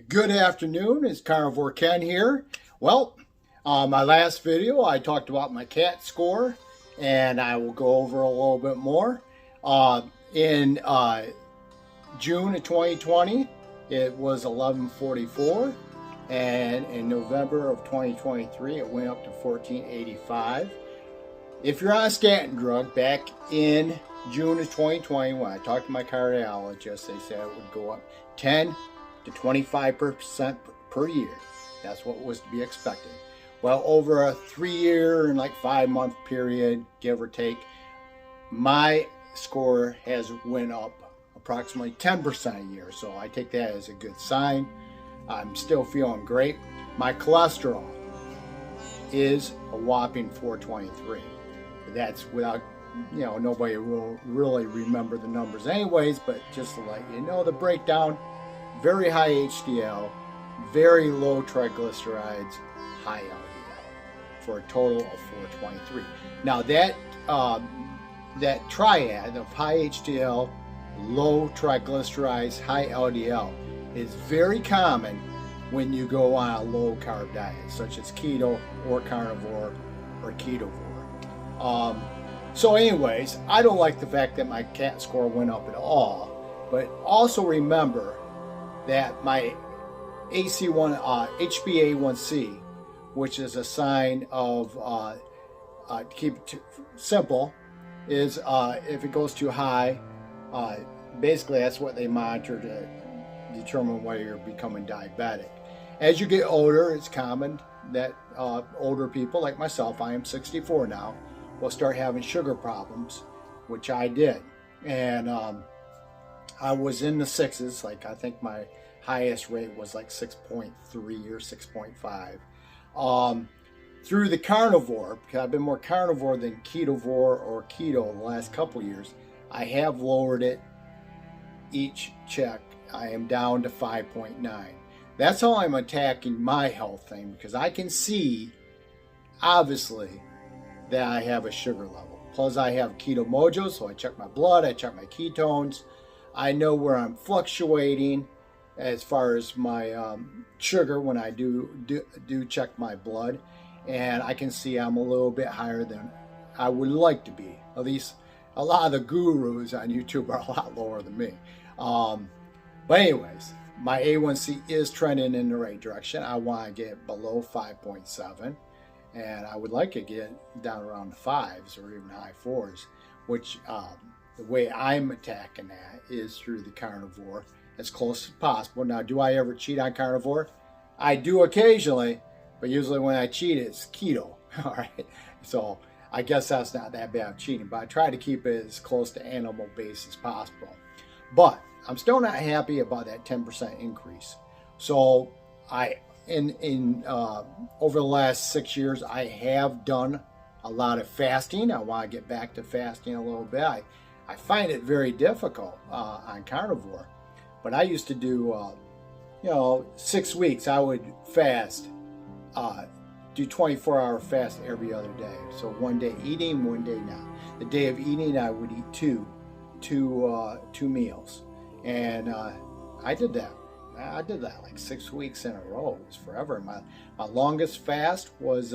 Good afternoon, it's Carnivore Ken here. Well, my last video I talked about my CAC score, and I will go over a little bit more. In June of 2020, it was 1144, and in November of 2023, it went up to 1485. If you're on a statin drug, back in June of 2020, when I talked to my cardiologist, they said it would go up 10 to 25% per year. That's what was to be expected. Well, over a 3-year and 5-month period, give or take, my score has went up approximately 10% a year. So I take that as a good sign. I'm still feeling great. My cholesterol is a whopping 423. That's without, nobody will really remember the numbers anyways, but just to let you know the breakdown. Very high HDL, very low triglycerides, high LDL, for a total of 423. Now that triad of high HDL, low triglycerides, high LDL is very common when you go on a low carb diet, such as keto or carnivore or ketovore. So anyways, I don't like the fact that my CAT score went up at all, but also remember that my HbA1c, which is a sign of, to keep it simple, is if it goes too high, basically that's what they monitor to determine whether you're becoming diabetic. As you get older, it's common that older people like myself, I am 64 now, will start having sugar problems, which I did. And I was in the sixes, I think my highest rate was 6.3 or 6.5. Through the carnivore, because I've been more carnivore than ketovore or keto the last couple years, I have lowered it each check. I am down to 5.9. That's how I'm attacking my health thing, because I can see, obviously, that I have a sugar level. Plus I have keto mojo, so I check my blood, I check my ketones. I know where I'm fluctuating as far as my sugar when I do check my blood, and I can see I'm a little bit higher than I would like to be. At least a lot of the gurus on YouTube are a lot lower than me. But anyways, my A1C is trending in the right direction. I want to get below 5.7, and I would like to get down around the 5s or even high 4s, which the way I'm attacking that is through the carnivore as close as possible. Now, do I ever cheat on carnivore? I do occasionally, but usually when I cheat, it's keto. All right. So I guess that's not that bad of cheating, but I try to keep it as close to animal based as possible. But I'm still not happy about that 10% increase. So over the last 6 years, I have done a lot of fasting. I want to get back to fasting a little bit. I find it very difficult on carnivore, but I used to do, 6 weeks. I would fast, do 24-hour fast every other day. So one day eating, one day not. The day of eating, I would eat two meals, and I did that. I did that 6 weeks in a row. It was forever. My longest fast was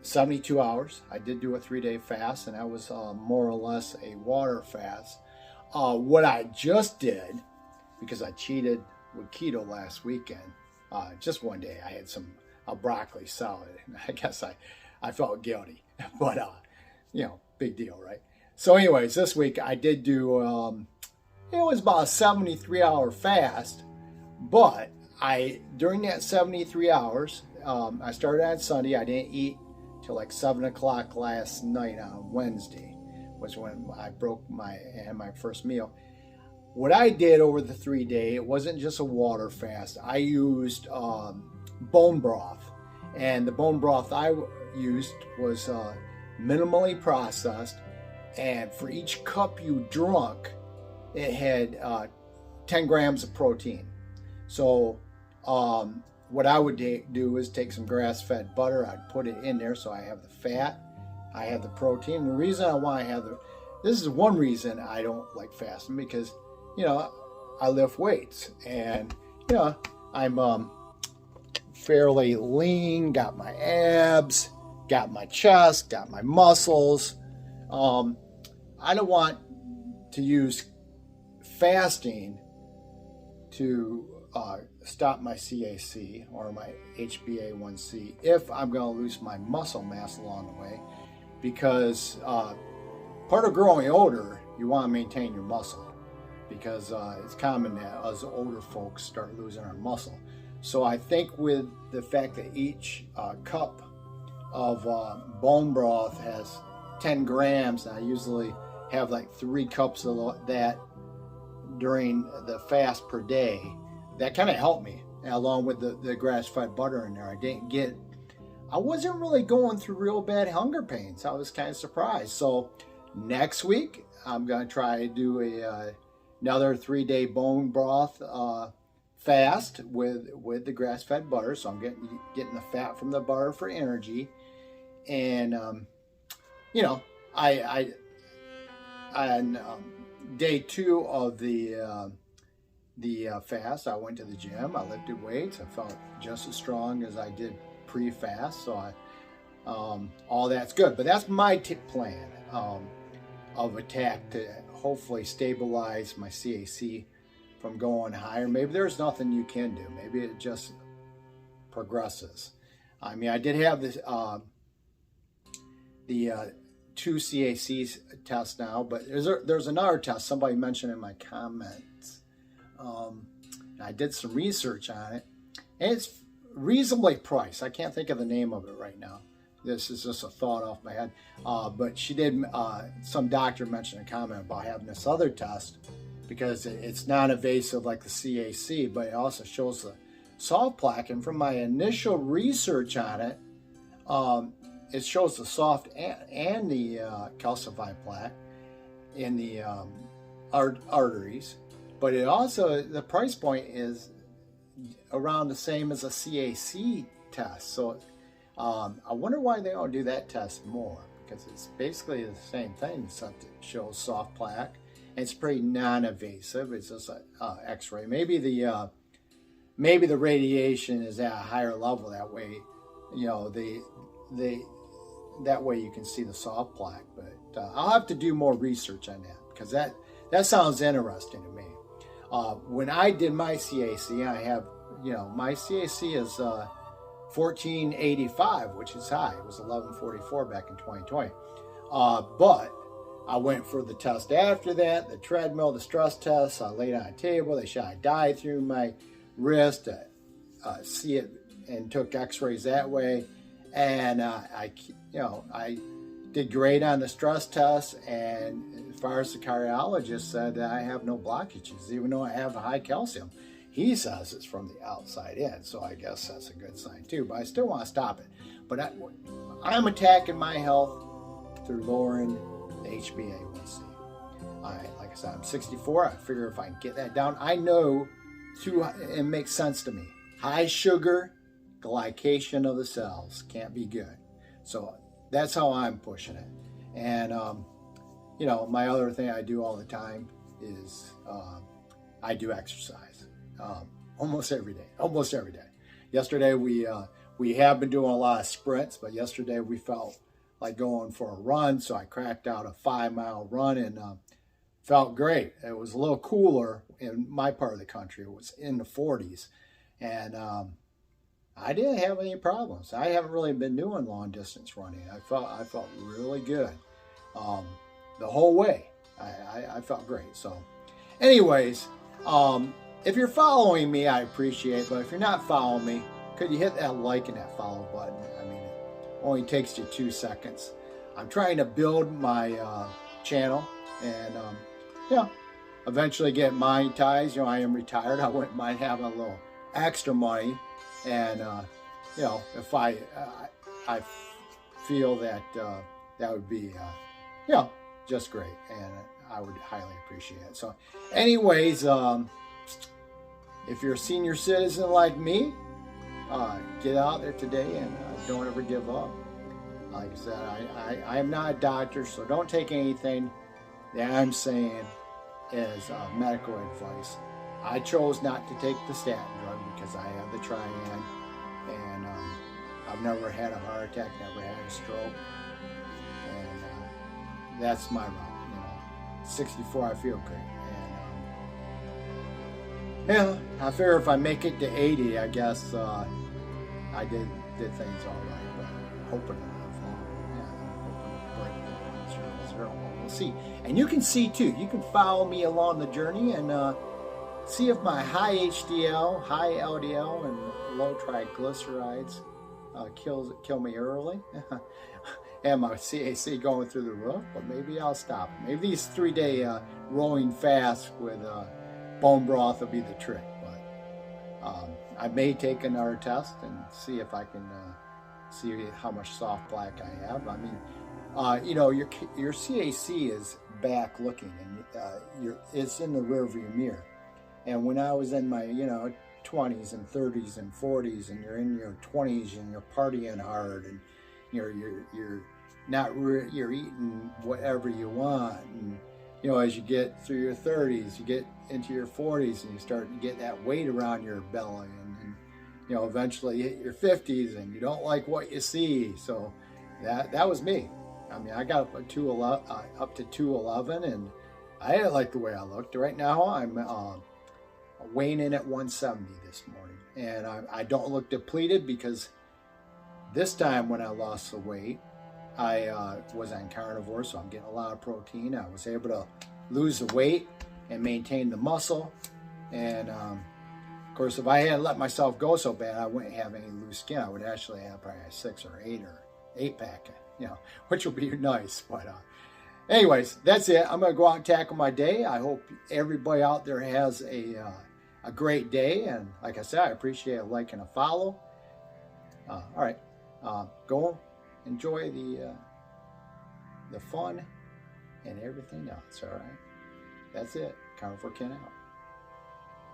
72 hours. I did do a 3-day fast, and that was more or less a water fast. What I just did, because I cheated with keto last weekend, just one day I had a broccoli salad. I guess I felt guilty, but big deal, right? So anyways, this week I did do, it was about a 73-hour fast, but during that 73 hours, I started on Sunday. I didn't eat till 7 o'clock last night on Wednesday, was when I had my first meal. What I did over the 3-day, it wasn't just a water fast. I used bone broth, and the bone broth I used was minimally processed, and for each cup you drunk, it had 10 grams of protein. So what I would do is take some grass-fed butter, I'd put it in there so I have the fat, I have the protein. The reason I want to have this is one reason I don't like fasting, because I lift weights, and yeah, I'm fairly lean, got my abs, got my chest, got my muscles. I don't want to use fasting to stop my CAC or my HbA1c if I'm going to lose my muscle mass along the way, because part of growing older, you want to maintain your muscle, because it's common that us older folks start losing our muscle. So I think with the fact that each cup of bone broth has 10 grams, and I usually have like 3 cups of that during the fast per day, that kind of helped me, along with the grass-fed butter in there. I wasn't really going through real bad hunger pains. I was kind of surprised. So next week, I'm going to try to do another 3-day bone broth fast with the grass-fed butter. So I'm getting the fat from the butter for energy. And, on day 2 of the fast, I went to the gym. I lifted weights. I felt just as strong as I did pre-fast. So all that's good. But that's my plan of attack to hopefully stabilize my CAC from going higher. Maybe there's nothing you can do. Maybe it just progresses. I mean, I did have this the 2 CAC tests now, but there's another test somebody mentioned in my comments. I did some research on it, and it's reasonably priced. I can't think of the name of it right now. This is just a thought off my head. But she did, some doctor mentioned a comment about having this other test because it's non-invasive like the CAC, but it also shows the soft plaque. And from my initial research on it, it shows the soft and the calcified plaque in the arteries. But it also, the price point is around the same as a CAC test. So I wonder why they don't do that test more, because it's basically the same thing, except it shows soft plaque. And it's pretty non-invasive. It's just an X-ray. Maybe the radiation is at a higher level. That way, that way you can see the soft plaque. But I'll have to do more research on that, because that sounds interesting to me. When I did my CAC, I have, my CAC is 1485, which is high. It was 1144 back in 2020. But I went for the test after that, the treadmill, the stress test. I laid on a table. They shot a dye through my wrist to see it, and took x-rays that way. And I did great on the stress test. And as far as the cardiologist said, I have no blockages, even though I have a high calcium. He says it's from the outside in, so I guess that's a good sign too. But I still want to stop it. But I'm attacking my health through lowering the HbA1c. Like I said, I'm 64. I figure if I can get that down, I know it makes sense to me. High sugar, glycation of the cells can't be good. So that's how I'm pushing it. And my other thing I do all the time is I do exercise almost every day. Yesterday we have been doing a lot of sprints, but yesterday we felt like going for a run, so I cracked out a 5-mile run and felt great. It was a little cooler in my part of the country. It was in the 40s, and I didn't have any problems. I haven't really been doing long distance running. I felt really good the whole way. I felt great. So anyways, if you're following me, I appreciate it. But if you're not following me, could you hit that like and that follow button? I mean, it only takes you 2 seconds. I'm trying to build my channel and eventually get monetized. I am retired. I wouldn't mind having a little extra money. And if I feel that that would be just great, and I would highly appreciate it. So anyways, if you're a senior citizen like me, get out there today and don't ever give up. Like I said, I am not a doctor, so don't take anything that I'm saying as medical advice. I chose not to take the statin drug because I have the Trian, and I've never had a heart attack, never had a stroke, and that's my route. 64, I feel great, and yeah, I figure if I make it to 80, I guess I did things all right, but I'm hoping to live long. Yeah, I'm hoping to break 0. We'll see. And you can see too. You can follow me along the journey and see if my high HDL, high LDL, and low triglycerides kill me early. And my CAC going through the roof, but maybe I'll stop. Maybe these 3-day rolling fast with bone broth will be the trick. But I may take another test and see if I can see how much soft plaque I have. I mean, your CAC is back looking, and it's in the rearview mirror. And when I was in my 20s and 30s and 40s, and you're in your 20s and you're partying hard, and you're eating whatever you want, and as you get through your 30s, you get into your 40s, and you start to get that weight around your belly, and eventually you hit your 50s, and you don't like what you see. So that was me. I mean, I got up to 211, and I didn't like the way I looked. Right now, I'm weighing in at 170 this morning, and I don't look depleted because this time when I lost the weight, I was on carnivore, so I'm getting a lot of protein. I was able to lose the weight and maintain the muscle. And of course, if I hadn't let myself go so bad, I wouldn't have any loose skin. I would actually have probably a 6 or 8 pack, which will be nice. But anyways, that's it. I'm going to go out and tackle my day. I hope everybody out there has a great day. And like I said, I appreciate a like and a follow. All right, go enjoy the fun and everything else. All right, that's it. Carnivore Ken out.